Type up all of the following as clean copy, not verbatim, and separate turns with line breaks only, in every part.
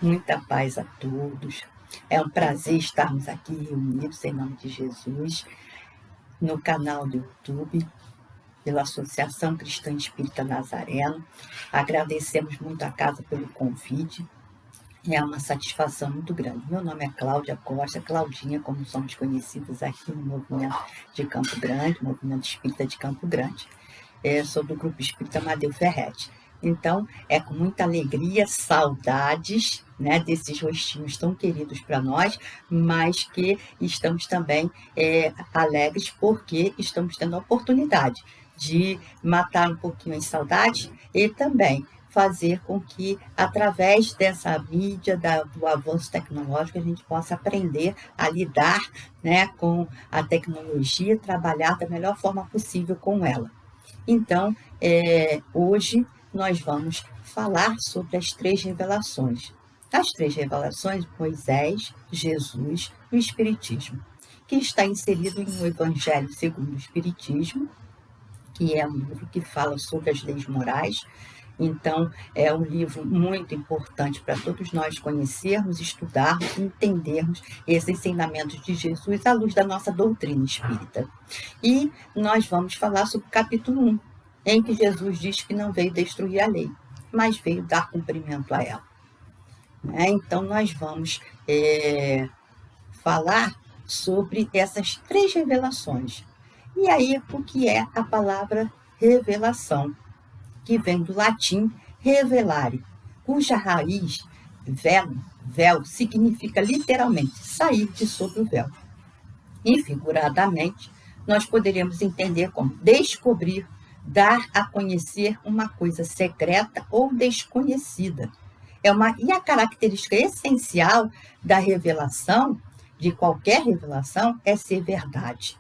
Muita paz a todos. É um prazer estarmos aqui reunidos em nome de Jesus, no canal do YouTube, pela Associação Cristã Espírita Nazareno. Agradecemos muito a casa pelo convite. É uma satisfação muito grande. Meu nome é Cláudia Costa, Claudinha, como somos conhecidos aqui no movimento de Campo Grande, movimento espírita de Campo Grande. Sou do Grupo Espírita Amadeu Ferretti. Então, é com muita alegria, saudades, né, desses rostinhos tão queridos para nós, mas que estamos também alegres porque estamos tendo a oportunidade de matar um pouquinho as saudades e também fazer com que, através dessa mídia, do avanço tecnológico, a gente possa aprender a lidar, né, com a tecnologia, trabalhar da melhor forma possível com ela. Então, hoje nós vamos falar sobre as 3 revelações. As 3 revelações, Moisés, Jesus e o Espiritismo, que está inserido no Evangelho segundo o Espiritismo, que é um livro que fala sobre as leis morais. Então, é um livro muito importante para todos nós conhecermos, estudarmos, entendermos esses ensinamentos de Jesus à luz da nossa doutrina espírita. E nós vamos falar sobre o capítulo 1, em que Jesus diz que não veio destruir a lei, mas veio dar cumprimento a ela. Então, nós vamos falar sobre essas 3 revelações. E aí, o que é a palavra revelação? Que vem do latim revelare, cuja raiz, véu, significa literalmente sair de sob o véu. E, figuradamente, nós poderíamos entender como descobrir, dar a conhecer uma coisa secreta ou desconhecida. E a característica essencial da revelação, de qualquer revelação, é ser verdade.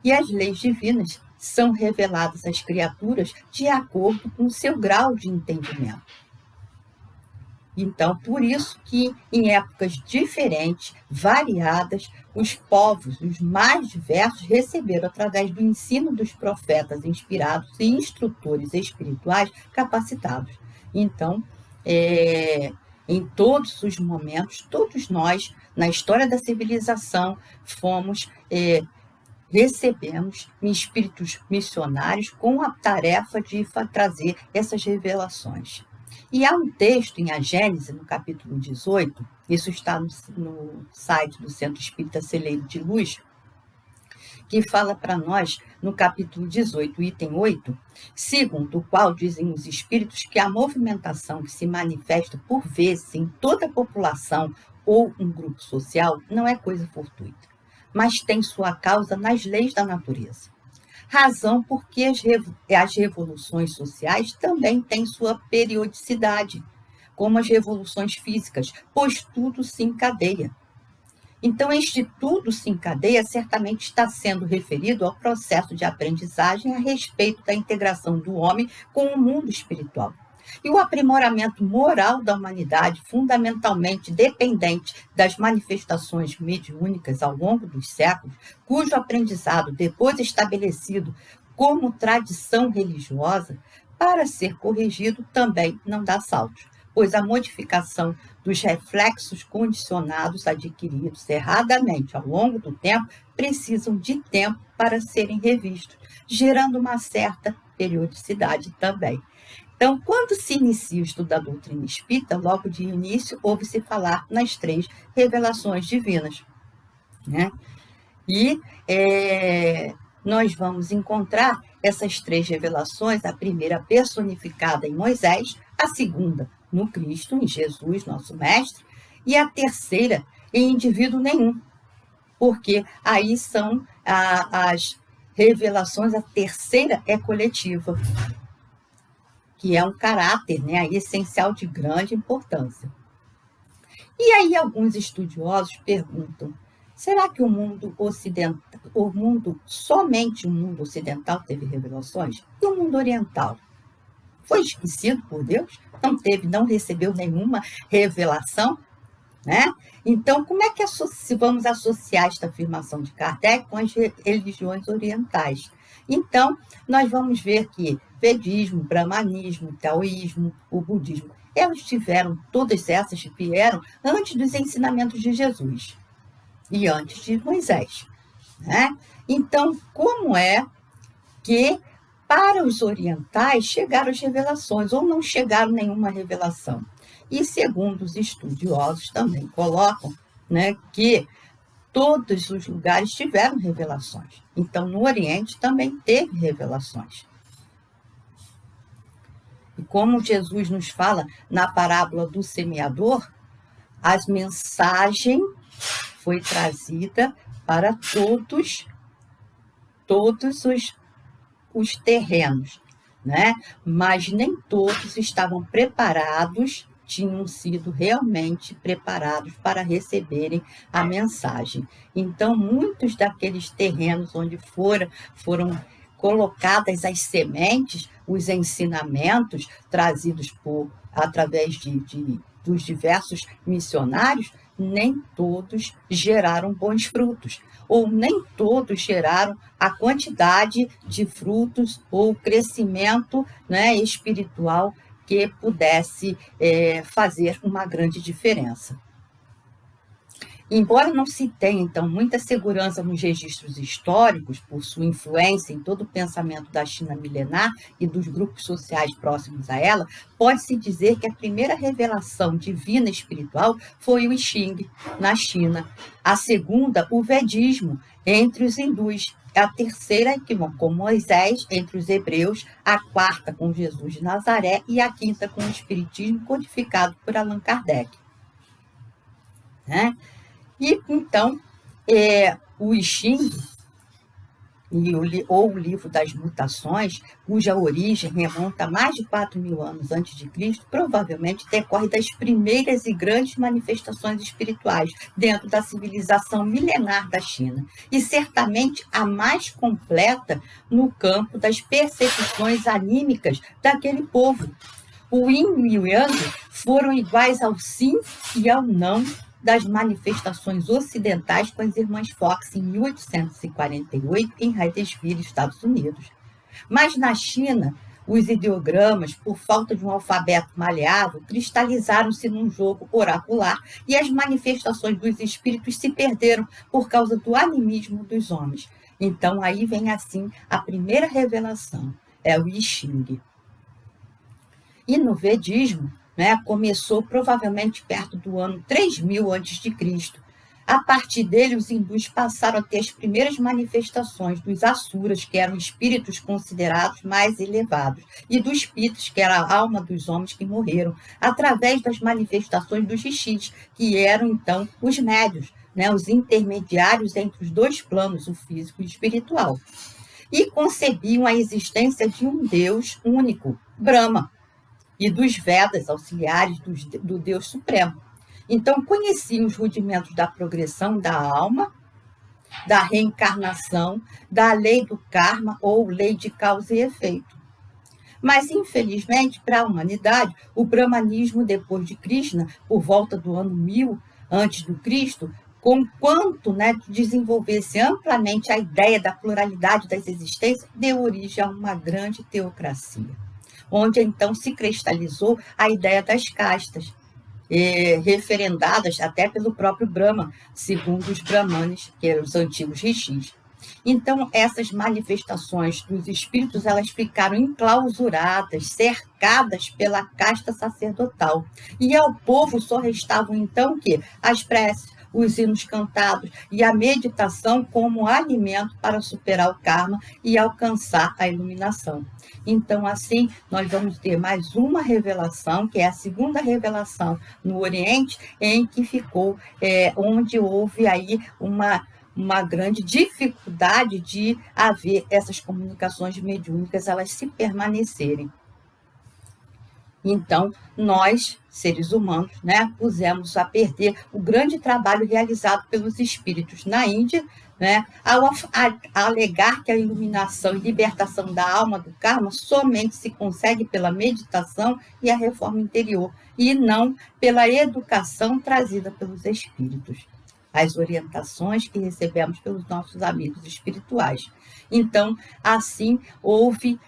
E as leis divinas são reveladas às criaturas de acordo com o seu grau de entendimento. Então, por isso que em épocas diferentes, variadas, os povos, os mais diversos, receberam, através do ensino dos profetas inspirados e instrutores espirituais capacitados. Então, em todos os momentos, todos nós, na história da civilização, recebemos espíritos missionários com a tarefa de trazer essas revelações. E há um texto em A Gênese, no capítulo 18, isso está no site do Centro Espírita Celeiro de Luz, que fala para nós, no capítulo 18, item 8, segundo o qual dizem os espíritos que a movimentação que se manifesta por vezes em toda a população ou um grupo social não é coisa fortuita, mas tem sua causa nas leis da natureza. Razão porque as revoluções sociais também têm sua periodicidade, como as revoluções físicas, pois tudo se encadeia. Então, este tudo se encadeia certamente está sendo referido ao processo de aprendizagem a respeito da integração do homem com o mundo espiritual. E o aprimoramento moral da humanidade, fundamentalmente dependente das manifestações mediúnicas ao longo dos séculos, cujo aprendizado, depois estabelecido como tradição religiosa, para ser corrigido também não dá saltos, pois a modificação dos reflexos condicionados adquiridos erradamente ao longo do tempo precisam de tempo para serem revistos, gerando uma certa periodicidade também. Então, quando se inicia o estudo da doutrina espírita, logo de início, ouve-se falar nas 3 revelações divinas. E nós vamos encontrar essas 3 revelações, a primeira personificada em Moisés, a segunda no Cristo, em Jesus, nosso Mestre, e a terceira em indivíduo nenhum, porque aí são as revelações, a terceira é coletiva, que é um caráter, essencial de grande importância. E aí alguns estudiosos perguntam, será que somente o mundo ocidental teve revelações? E o mundo oriental? Foi esquecido por Deus? Não recebeu nenhuma revelação? Então, como é que vamos associar esta afirmação de Kardec com as religiões orientais, Então, nós vamos ver que vedismo, brahmanismo, taoísmo, o budismo, elas tiveram, todas essas vieram antes dos ensinamentos de Jesus e antes de Moisés, né? Então, como é que para os orientais chegaram as revelações ou não chegaram nenhuma revelação? E segundo os estudiosos também colocam, né, que todos os lugares tiveram revelações. Então, no Oriente também teve revelações. E como Jesus nos fala na parábola do semeador, a mensagem foi trazida para todos os terrenos, né? Mas nem todos estavam preparados, tinham sido realmente preparados para receberem a mensagem. Então, muitos daqueles terrenos onde foram colocadas as sementes, os ensinamentos trazidos através dos diversos missionários, nem todos geraram bons frutos, ou nem todos geraram a quantidade de frutos ou crescimento, né, espiritual que pudesse fazer uma grande diferença. Embora não se tenha, então, muita segurança nos registros históricos, por sua influência em todo o pensamento da China milenar e dos grupos sociais próximos a ela, pode-se dizer que a primeira revelação divina espiritual foi o I Ching, na China. A segunda, o Vedismo, entre os hindus. A terceira, com Moisés, entre os hebreus. A quarta, com Jesus de Nazaré. E a quinta, com o Espiritismo, codificado por Allan Kardec. Né? E, então, o I Ching, ou o Livro das Mutações, cuja origem remonta a mais de 4.000 anos antes de Cristo, provavelmente decorre das primeiras e grandes manifestações espirituais dentro da civilização milenar da China, e certamente a mais completa no campo das percepções anímicas daquele povo. O Yin e o Yang foram iguais ao sim e ao não das manifestações ocidentais com as irmãs Fox em 1848 em Hydesville, Estados Unidos. Mas na China, os ideogramas, por falta de um alfabeto maleável, cristalizaram-se num jogo oracular e as manifestações dos espíritos se perderam por causa do animismo dos homens. Então, aí vem assim a primeira revelação, é o I Ching. E no Vedismo, né, começou provavelmente perto do ano 3000 a.C. A partir dele, os hindus passaram a ter as primeiras manifestações dos asuras, que eram espíritos considerados mais elevados, e dos pitas, que era a alma dos homens que morreram, através das manifestações dos rishis, que eram, então, os médios, né, os intermediários entre os dois planos, o físico e o espiritual. E concebiam a existência de um Deus único, Brahma, e dos Vedas, auxiliares do Deus Supremo. Então, conheciam os rudimentos da progressão da alma, da reencarnação, da lei do karma ou lei de causa e efeito. Mas, infelizmente, para a humanidade, o brahmanismo, depois de Krishna, por volta do ano 1000 a.C., conquanto, né, desenvolvesse amplamente a ideia da pluralidade das existências, deu origem a uma grande teocracia, onde então se cristalizou a ideia das castas, referendadas até pelo próprio Brahma, segundo os brahmanes, que eram os antigos rishis. Então, essas manifestações dos espíritos, elas ficaram enclausuradas, cercadas pela casta sacerdotal. E ao povo só restavam, então, o quê? As preces, os hinos cantados e a meditação como alimento para superar o karma e alcançar a iluminação. Então, assim, nós vamos ter mais uma revelação, que é a segunda revelação no Oriente, em que ficou, onde houve aí uma grande dificuldade de haver essas comunicações mediúnicas, elas se permanecerem. Então, nós, seres humanos, né, pusemos a perder o grande trabalho realizado pelos espíritos na Índia, né, ao alegar que a iluminação e libertação da alma do karma somente se consegue pela meditação e a reforma interior, e não pela educação trazida pelos espíritos. as orientações que recebemos pelos nossos amigos espirituais. Então, assim, houve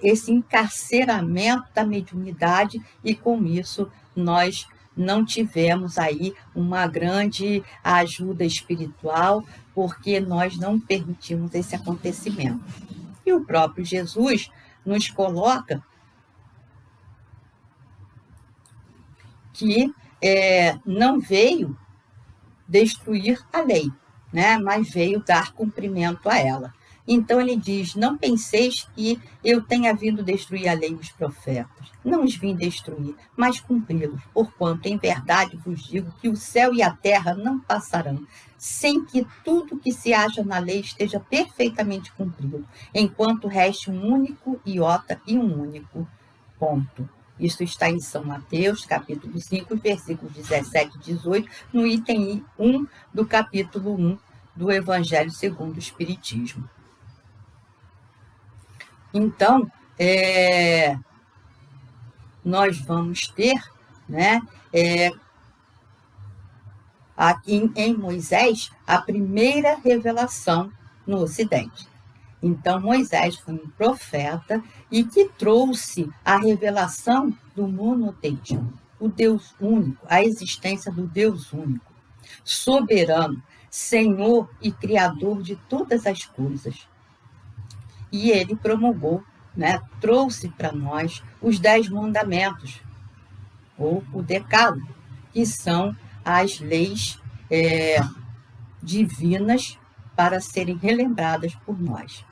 esse encarceramento da mediunidade e, com isso, nós não tivemos aí uma grande ajuda espiritual, porque nós não permitimos esse acontecimento. E o próprio Jesus nos coloca que não veio destruir a lei, né? Mas veio dar cumprimento a ela. Então ele diz: não penseis que eu tenha vindo destruir a lei e os profetas. Não os vim destruir, mas cumpri-los, porquanto em verdade vos digo que o céu e a terra não passarão, sem que tudo que se acha na lei esteja perfeitamente cumprido, enquanto reste um único iota e um único ponto. Isso está em São Mateus, capítulo 5, versículos 17 e 18, no item 1 do capítulo 1 do Evangelho segundo o Espiritismo. Então, nós vamos ter, né, aqui em Moisés, a primeira revelação no Ocidente. Então, Moisés foi um profeta e que trouxe a revelação do monoteísmo, o Deus único, a existência do Deus único, soberano, Senhor e Criador de todas as coisas. E ele promulgou, né, trouxe para nós os 10 mandamentos, ou o Decálogo, que são as leis divinas para serem relembradas por nós.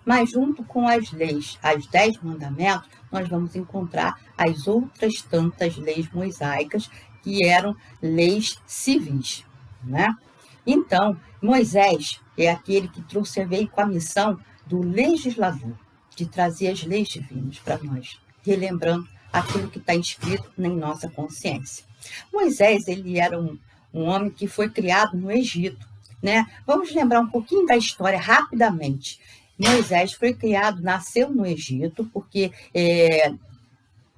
Mas junto com as leis, as 10 mandamentos, nós vamos encontrar as outras tantas leis mosaicas, que eram leis civis, né? Então, Moisés é aquele que veio com a missão do legislador, de trazer as leis divinas para nós, relembrando aquilo que está escrito em nossa consciência. Moisés, ele era um homem que foi criado no Egito, né? Vamos lembrar um pouquinho da história rapidamente. Moisés foi criado, nasceu no Egito, porque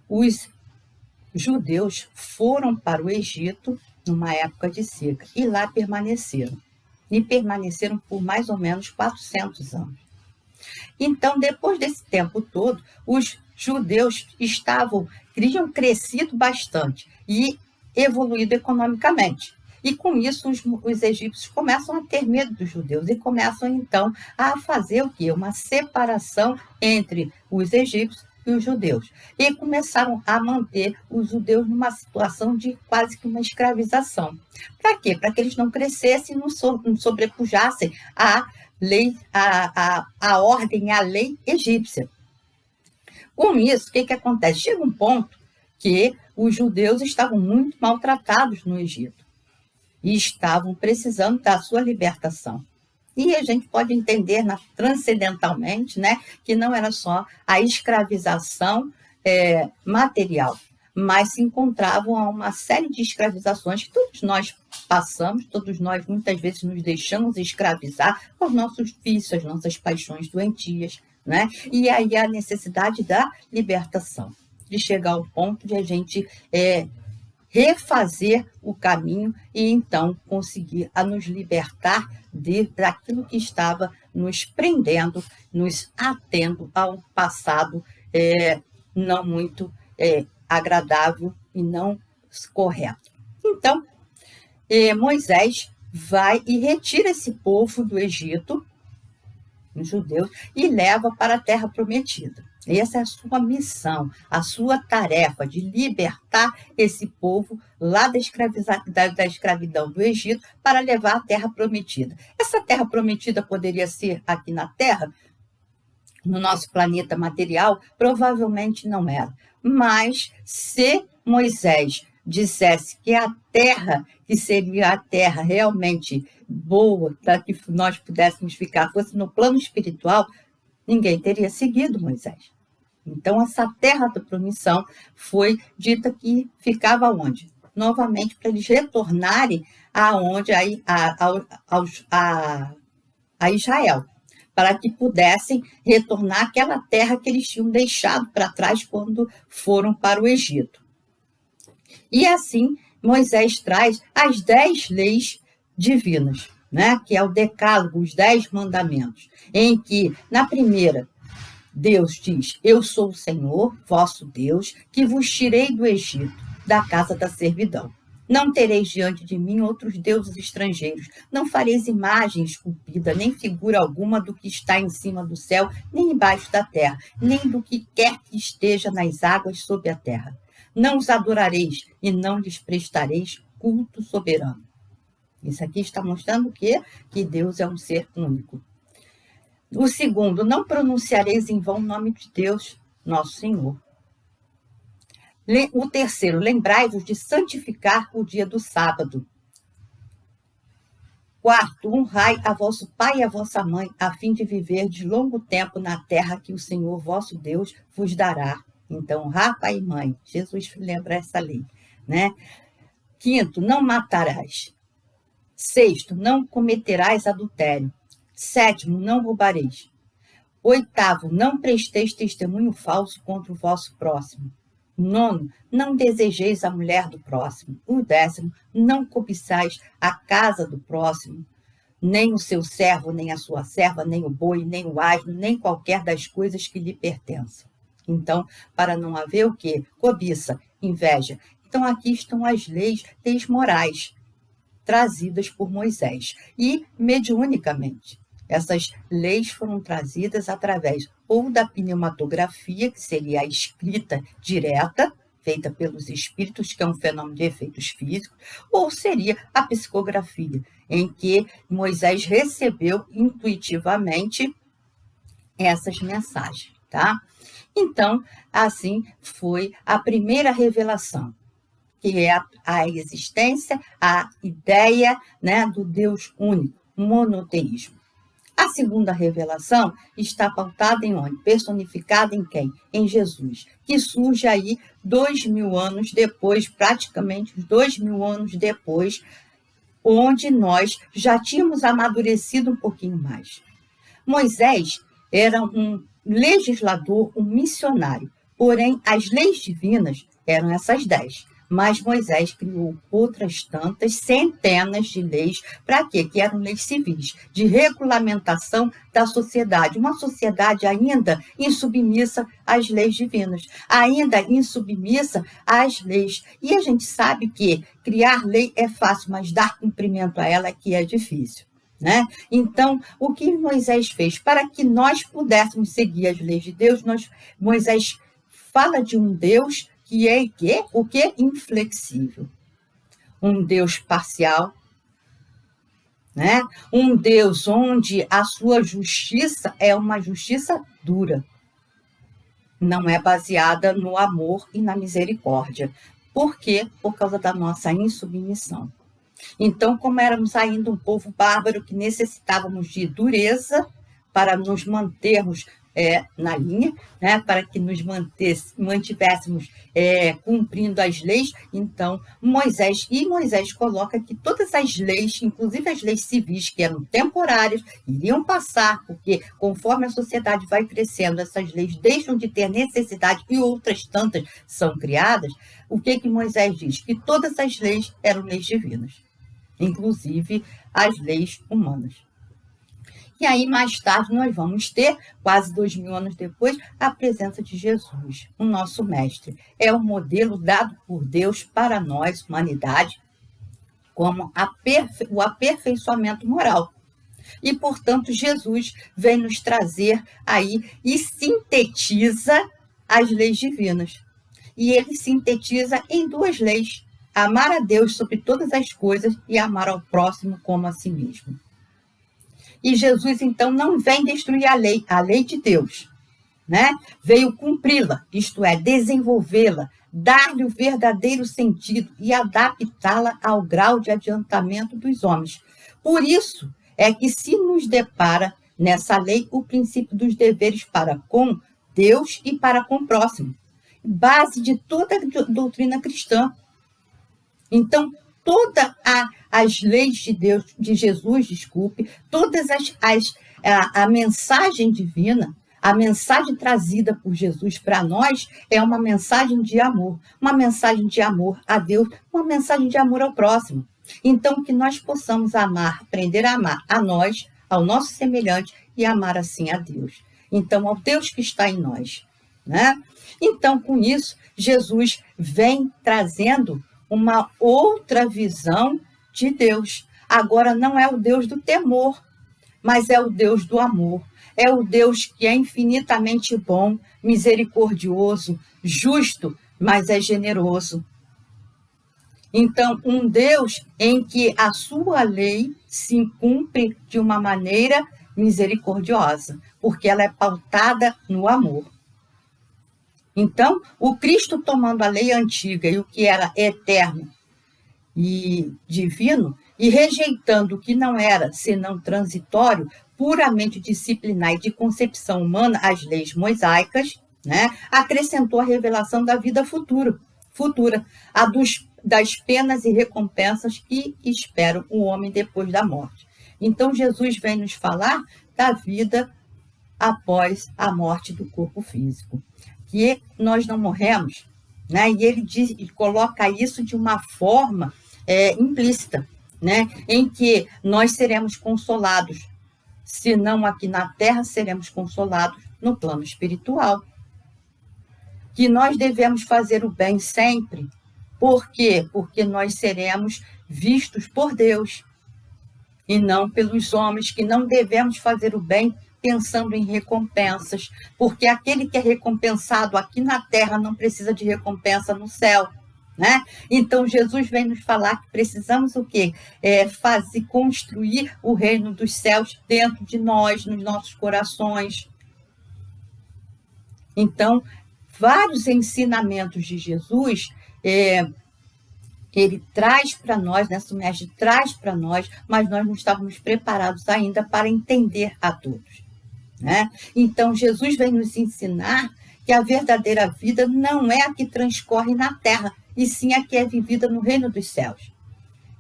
os judeus foram para o Egito numa época de seca, e lá permaneceram. E permaneceram por mais ou menos 400 anos. Então, depois desse tempo todo, os judeus tinham crescido bastante e evoluído economicamente. E com isso os egípcios começam a ter medo dos judeus e começam então a fazer o quê? Uma separação entre os egípcios e os judeus. E começaram a manter os judeus numa situação de quase que uma escravização. Para quê? Para que eles não crescessem e não sobrepujassem a lei, a ordem, a lei egípcia. Com isso, o que acontece? Chega um ponto que os judeus estavam muito maltratados no Egito e estavam precisando da sua libertação. E a gente pode entender transcendentalmente, né, que não era só a escravização material, mas se encontravam uma série de escravizações que todos nós passamos, todos nós muitas vezes nos deixamos escravizar por nossos vícios, as nossas paixões doentias, né? E aí a necessidade da libertação, de chegar ao ponto de a gente refazer o caminho e então conseguir nos libertar daquilo que estava nos prendendo, nos atendo ao passado não muito agradável e não correto. Então, Moisés vai e retira esse povo do Egito, os judeus, e leva para a terra prometida. Essa é a sua missão, a sua tarefa de libertar esse povo lá da escravidão do Egito para levar à terra prometida. Essa terra prometida poderia ser aqui na Terra, no nosso planeta material? Provavelmente não era. Mas se Moisés dissesse que a terra, que seria a terra realmente boa, para que nós pudéssemos ficar, fosse no plano espiritual, ninguém teria seguido Moisés. Então, essa terra da promissão foi dita que ficava onde? Novamente, para eles retornarem a Israel, para que pudessem retornar àquela terra que eles tinham deixado para trás quando foram para o Egito. E assim, Moisés traz as 10 leis divinas, né? Que é o decálogo, os 10 mandamentos, em que, na primeira, Deus diz: eu sou o Senhor, vosso Deus, que vos tirei do Egito, da casa da servidão. Não tereis diante de mim outros deuses estrangeiros. Não fareis imagem esculpida, nem figura alguma do que está em cima do céu, nem embaixo da terra, nem do que quer que esteja nas águas sob a terra. Não os adorareis e não lhes prestareis culto soberano. Isso aqui está mostrando o quê? Que Deus é um ser único. O segundo, não pronunciareis em vão o nome de Deus, nosso Senhor. O terceiro, lembrai-vos de santificar o dia do sábado. Quarto, honrai a vosso pai e a vossa mãe, a fim de viver de longo tempo na terra que o Senhor vosso Deus vos dará. Então, honrar pai e mãe. Jesus lembra essa lei, né? Quinto, não matarás. Sexto, não cometerás adultério. Sétimo, não roubareis. Oitavo, não presteis testemunho falso contra o vosso próximo. Nono, não desejeis a mulher do próximo. O 10º, não cobiçais a casa do próximo, nem o seu servo, nem a sua serva, nem o boi, nem o asno, nem qualquer das coisas que lhe pertençam. Então, para não haver o quê? Cobiça, inveja. Então, aqui estão as leis morais trazidas por Moisés. E, mediunicamente, essas leis foram trazidas através ou da pneumatografia, que seria a escrita direta, feita pelos espíritos, que é um fenômeno de efeitos físicos, ou seria a psicografia, em que Moisés recebeu intuitivamente essas mensagens, tá? Então, assim foi a primeira revelação, que é a existência, a ideia, né, do Deus único, monoteísmo. A segunda revelação está pautada em onde? Personificada em quem? Em Jesus, que surge aí 2000 anos depois, praticamente 2000 anos depois, onde nós já tínhamos amadurecido um pouquinho mais. Moisés era um legislador, um missionário, porém as leis divinas eram essas 10. Mas Moisés criou outras tantas, centenas de leis, para quê? Que eram leis civis, de regulamentação da sociedade. Uma sociedade ainda insubmissa às leis divinas, ainda insubmissa às leis. E a gente sabe que criar lei é fácil, mas dar cumprimento a ela é que é difícil, né? Então, o que Moisés fez? Para que nós pudéssemos seguir as leis de Deus, Moisés fala de um Deus que é o que? Inflexível. Um Deus parcial, né? Um Deus onde a sua justiça é uma justiça dura. Não é baseada no amor e na misericórdia. Por quê? Por causa da nossa insubmissão. Então, como éramos ainda um povo bárbaro que necessitávamos de dureza para nos mantermos na linha, né, para que nos mantivéssemos cumprindo as leis, então Moisés coloca que todas as leis, inclusive as leis civis, que eram temporárias, iriam passar, porque conforme a sociedade vai crescendo, essas leis deixam de ter necessidade e outras tantas são criadas. O que Moisés diz? Que todas as leis eram leis divinas, inclusive as leis humanas. E aí, mais tarde, nós vamos ter, quase 2000 anos depois, a presença de Jesus, o nosso mestre. É o modelo dado por Deus para nós, humanidade, como o aperfeiçoamento moral. E, portanto, Jesus vem nos trazer aí e sintetiza as leis divinas. E ele sintetiza em 2 leis: amar a Deus sobre todas as coisas e amar ao próximo como a si mesmo. E Jesus, então, não vem destruir a lei de Deus, né? Veio cumpri-la, isto é, desenvolvê-la, dar-lhe o verdadeiro sentido e adaptá-la ao grau de adiantamento dos homens. Por isso é que se nos depara nessa lei o princípio dos deveres para com Deus e para com o próximo, base de toda a doutrina cristã. Então, todas as leis de Deus, de Jesus, todas a mensagem divina, A mensagem trazida por Jesus para nós é uma mensagem de amor a Deus, uma mensagem de amor ao próximo. Então, que nós possamos amar, aprender a amar a nós, ao nosso semelhante e amar assim a Deus. Então, ao Deus que está em nós, né? Então, com isso, Jesus vem trazendo uma outra visão de Deus. Agora, não é o Deus do temor, mas é o Deus do amor. É o Deus que é infinitamente bom, misericordioso, justo, mas é generoso. Então, um Deus em que a sua lei se cumpre de uma maneira misericordiosa, porque ela é pautada no amor. Então, o Cristo tomando a lei antiga e o que era eterno e divino, e rejeitando o que não era senão transitório, puramente disciplinar e de concepção humana, as leis mosaicas, né, acrescentou a revelação da vida futura, das penas e recompensas que esperam o homem depois da morte. Então, Jesus vem nos falar da vida após a morte do corpo físico, que nós não morremos, né? E ele coloca isso de uma forma implícita, né? Em que nós seremos consolados, se não aqui na Terra, seremos consolados no plano espiritual. Que nós devemos fazer o bem sempre. Por quê? Porque nós seremos vistos por Deus e não pelos homens, que não devemos fazer o bem pensando em recompensas, porque aquele que é recompensado aqui na Terra não precisa de recompensa no céu, né? Então, Jesus vem nos falar que precisamos o quê? Construir o reino dos céus dentro de nós, nos nossos corações. Então, vários ensinamentos de Jesus, ele traz para nós, né? O mestre traz para nós, mas nós não estávamos preparados ainda para entender a todos, né? Então, Jesus vem nos ensinar que a verdadeira vida não é a que transcorre na Terra, e sim a que é vivida no reino dos céus.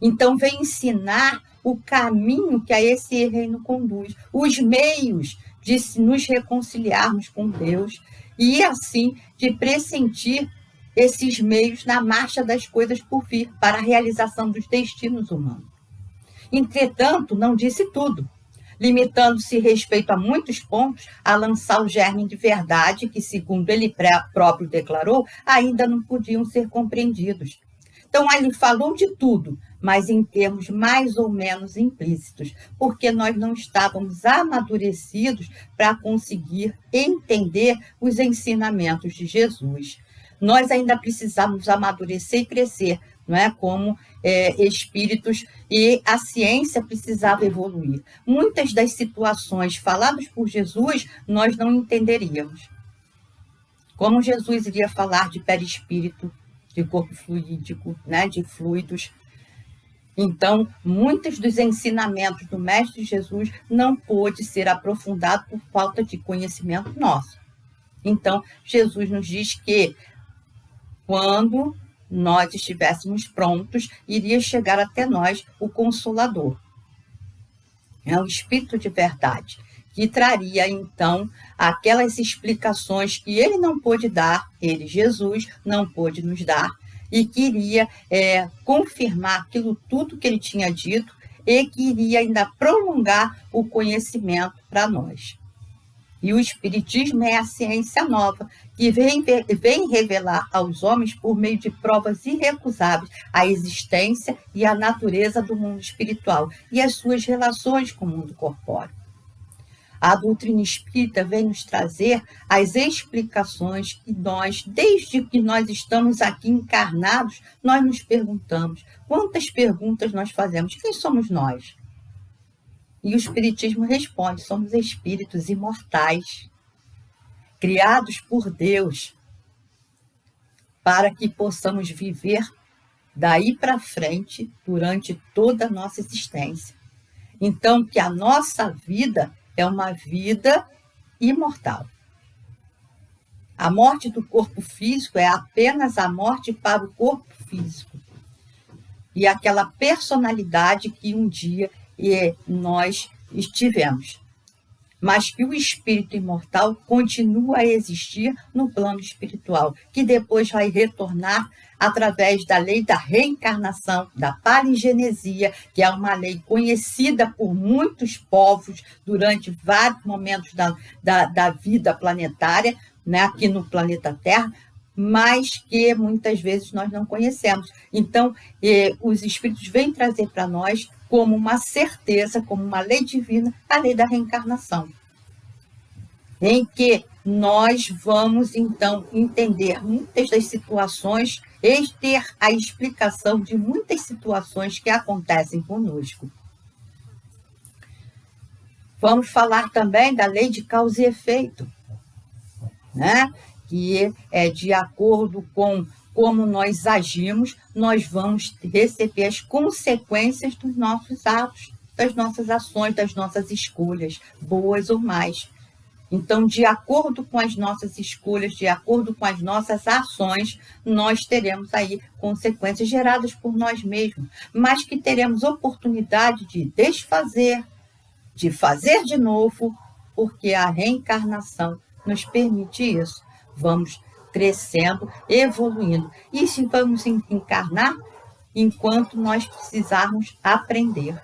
Então, vem ensinar o caminho que a esse reino conduz, os meios de nos reconciliarmos com Deus e, assim, de pressentir esses meios na marcha das coisas por vir para a realização dos destinos humanos. Entretanto, não disse tudo, limitando-se respeito a muitos pontos a lançar o germe de verdade que, segundo ele próprio declarou, ainda não podiam ser compreendidos. Então, ele falou de tudo, mas em termos mais ou menos implícitos, porque nós não estávamos amadurecidos para conseguir entender os ensinamentos de Jesus. Nós ainda precisamos amadurecer e crescer, não é? Como espíritos, e a ciência precisava evoluir. Muitas das situações faladas por Jesus, nós não entenderíamos. Como Jesus iria falar de perispírito, de corpo fluídico, né? De fluidos. Então, muitos dos ensinamentos do Mestre Jesus não pôde ser aprofundado por falta de conhecimento nosso. Então, Jesus nos diz que quando nós estivéssemos prontos, iria chegar até nós o Consolador. É o Espírito de verdade, que traria, então, aquelas explicações que ele não pôde dar, ele, Jesus, não pôde nos dar, e queria confirmar aquilo tudo que ele tinha dito e queria ainda prolongar o conhecimento para nós. E o Espiritismo é a ciência nova, que vem revelar aos homens, por meio de provas irrecusáveis, a existência e a natureza do mundo espiritual e as suas relações com o mundo corpóreo. A doutrina espírita vem nos trazer as explicações que nós, desde que nós estamos aqui encarnados, nós nos perguntamos. Quantas perguntas nós fazemos? Quem somos nós? E o Espiritismo responde: somos espíritos imortais, criados por Deus, para que possamos viver daí para frente durante toda a nossa existência. Então, que a nossa vida é uma vida imortal. A morte do corpo físico é apenas a morte para o corpo físico. E aquela personalidade que um dia nós estivemos. mas que o espírito imortal continua a existir no plano espiritual, que depois vai retornar através da lei da reencarnação, da palingenesia, que é uma lei conhecida por muitos povos durante vários momentos da vida planetária, né, aqui no planeta Terra, mas que muitas vezes nós não conhecemos. Então, os espíritos vêm trazer para nós como uma certeza, como uma lei divina, a lei da reencarnação, em que nós vamos, então, entender muitas das situações e ter a explicação de muitas situações que acontecem conosco. Vamos falar também da lei de causa e efeito, né? Que é de acordo com como nós agimos, nós vamos receber as consequências dos nossos atos, das nossas ações, das nossas escolhas, boas ou más. Então, de acordo com as nossas escolhas, de acordo com as nossas ações, nós teremos aí consequências geradas por nós mesmos, mas que teremos oportunidade de desfazer, de fazer de novo, porque a reencarnação nos permite isso. Vamos crescendo, evoluindo. E se vamos encarnar enquanto nós precisarmos aprender,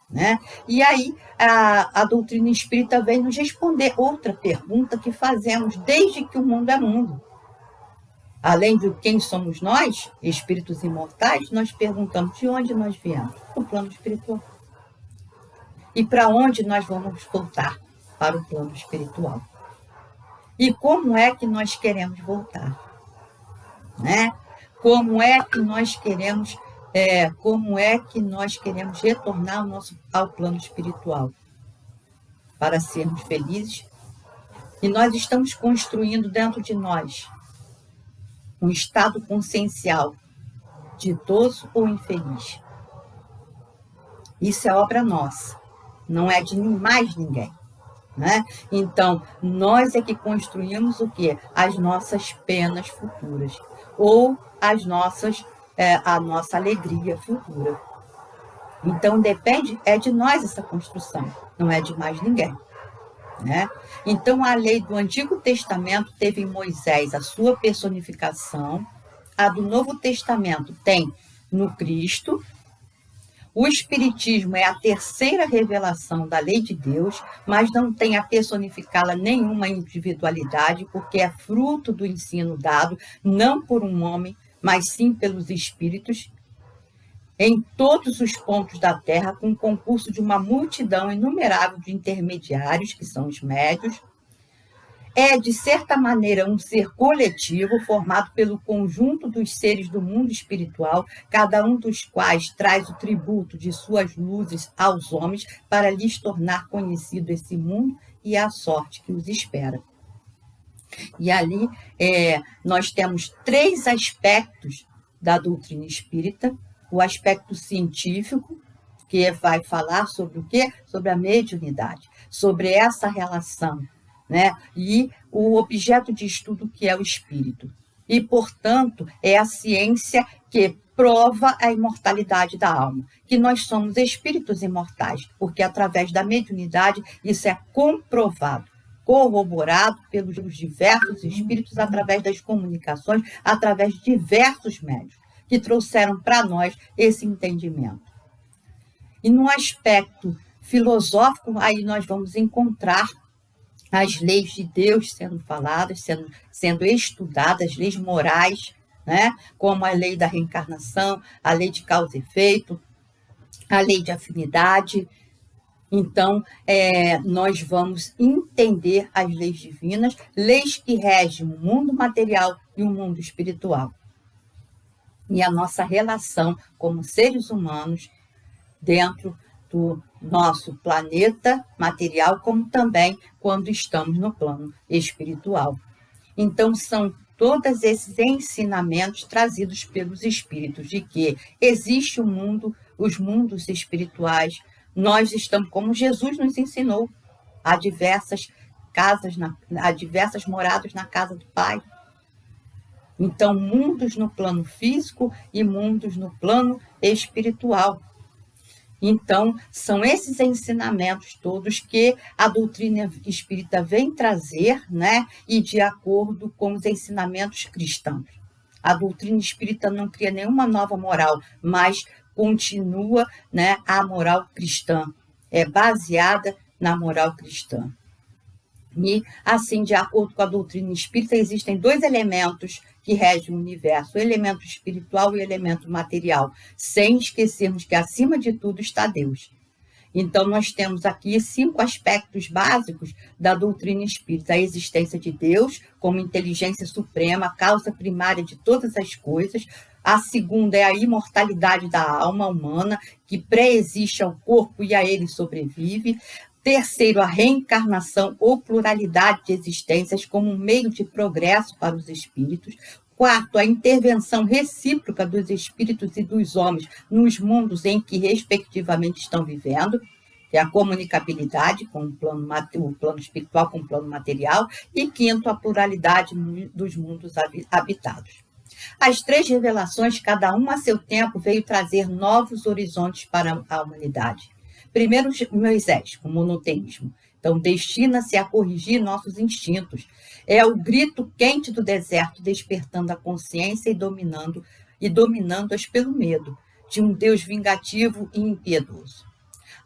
né? E aí a doutrina espírita vem nos responder outra pergunta que fazemos desde que o mundo é mundo. Além de quem somos nós, espíritos imortais, nós perguntamos de onde nós viemos? Do plano espiritual. E para onde nós vamos voltar? Para o plano espiritual. E como é que nós queremos voltar? Né? Como é que nós queremos retornar ao plano espiritual? Para sermos felizes. E nós estamos construindo dentro de nós um estado consciencial ditoso ou infeliz. Isso é obra nossa, não é de mais ninguém. Né? Então, nós é que construímos o quê? As nossas penas futuras, ou a nossa alegria futura. Então, é de nós essa construção, não é de mais ninguém. Né? Então, a lei do Antigo Testamento teve em Moisés a sua personificação, a do Novo Testamento tem no Cristo. O Espiritismo é a terceira revelação da lei de Deus, mas não tem a personificá-la nenhuma individualidade, porque é fruto do ensino dado, não por um homem, mas sim pelos espíritos, em todos os pontos da Terra, com o concurso de uma multidão inumerável de intermediários, que são os médios. É, de certa maneira, um ser coletivo formado pelo conjunto dos seres do mundo espiritual, cada um dos quais traz o tributo de suas luzes aos homens para lhes tornar conhecido esse mundo e a sorte que os espera. E ali nós temos 3 aspectos da doutrina espírita: o aspecto científico, que vai falar sobre o quê? Sobre a mediunidade, sobre essa relação, né? E o objeto de estudo, que é o espírito. E, portanto, é a ciência que prova a imortalidade da alma, que nós somos espíritos imortais, porque através da mediunidade isso é comprovado, corroborado pelos diversos espíritos, através das comunicações, através de diversos médiuns que trouxeram para nós esse entendimento. E no aspecto filosófico, aí nós vamos encontrar as leis de Deus sendo faladas, sendo estudadas, leis morais, né? Como a lei da reencarnação, a lei de causa e efeito, a lei de afinidade. Então, nós vamos entender as leis divinas, leis que regem o mundo material e o mundo espiritual. E a nossa relação como seres humanos dentro do nosso planeta material, como também quando estamos no plano espiritual. Então, são todos esses ensinamentos trazidos pelos espíritos, de que existe o mundo, os mundos espirituais. Nós estamos, como Jesus nos ensinou, há diversas casas, há diversas moradas na casa do Pai. Então, mundos no plano físico e mundos no plano espiritual. Então, são esses ensinamentos todos que a doutrina espírita vem trazer, né? E de acordo com os ensinamentos cristãos. A doutrina espírita não cria nenhuma nova moral, mas continua, né, a moral cristã, é baseada na moral cristã. E, assim, de acordo com a doutrina espírita, existem dois elementos que regem o universo, o elemento espiritual e o elemento material, sem esquecermos que, acima de tudo, está Deus. Então, nós temos aqui 5 aspectos básicos da doutrina espírita: a existência de Deus como inteligência suprema, causa primária de todas as coisas. A segunda é a imortalidade da alma humana, que pré-existe ao corpo e a ele sobrevive. Terceiro, a reencarnação ou pluralidade de existências como um meio de progresso para os espíritos. Quarto, a intervenção recíproca dos espíritos e dos homens nos mundos em que respectivamente estão vivendo, que é a comunicabilidade com o plano espiritual com o plano material. E quinto, a pluralidade dos mundos habitados. As 3 revelações, cada uma a seu tempo, veio trazer novos horizontes para a humanidade. Primeiro, Moisés, com o monoteísmo. Então, destina-se a corrigir nossos instintos. É o grito quente do deserto, despertando a consciência e dominando-as pelo medo de um Deus vingativo e impiedoso.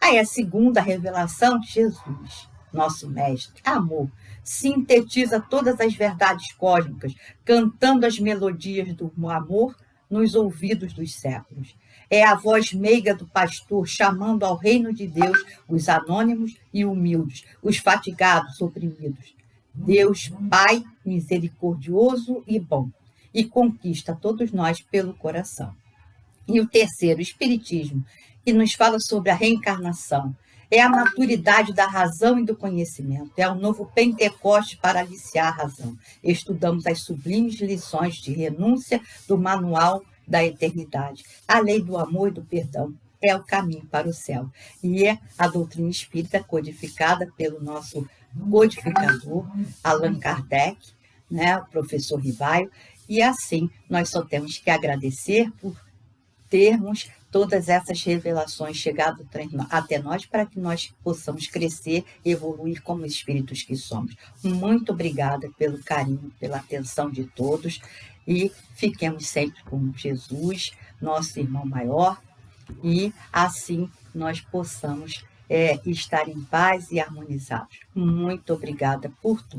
Aí a segunda revelação, Jesus, nosso mestre, amor, sintetiza todas as verdades cósmicas, cantando as melodias do amor nos ouvidos dos séculos. É a voz meiga do pastor chamando ao reino de Deus os anônimos e humildes, os fatigados, oprimidos. Deus, Pai, misericordioso e bom, e conquista todos nós pelo coração. E o terceiro, o Espiritismo, que nos fala sobre a reencarnação. É a maturidade da razão e do conhecimento. É o novo Pentecoste para aliciar a razão. Estudamos as sublimes lições de renúncia do manual da eternidade. A lei do amor e do perdão é o caminho para o céu. E é a doutrina espírita codificada pelo nosso codificador, Allan Kardec, né, o professor Rivaio. E assim, nós só temos que agradecer por termos todas essas revelações chegado até nós, para que nós possamos crescer e evoluir como espíritos que somos. Muito obrigada pelo carinho, pela atenção de todos, e fiquemos sempre com Jesus, nosso irmão maior, e assim nós possamos estar em paz e harmonizados. Muito obrigada por tudo.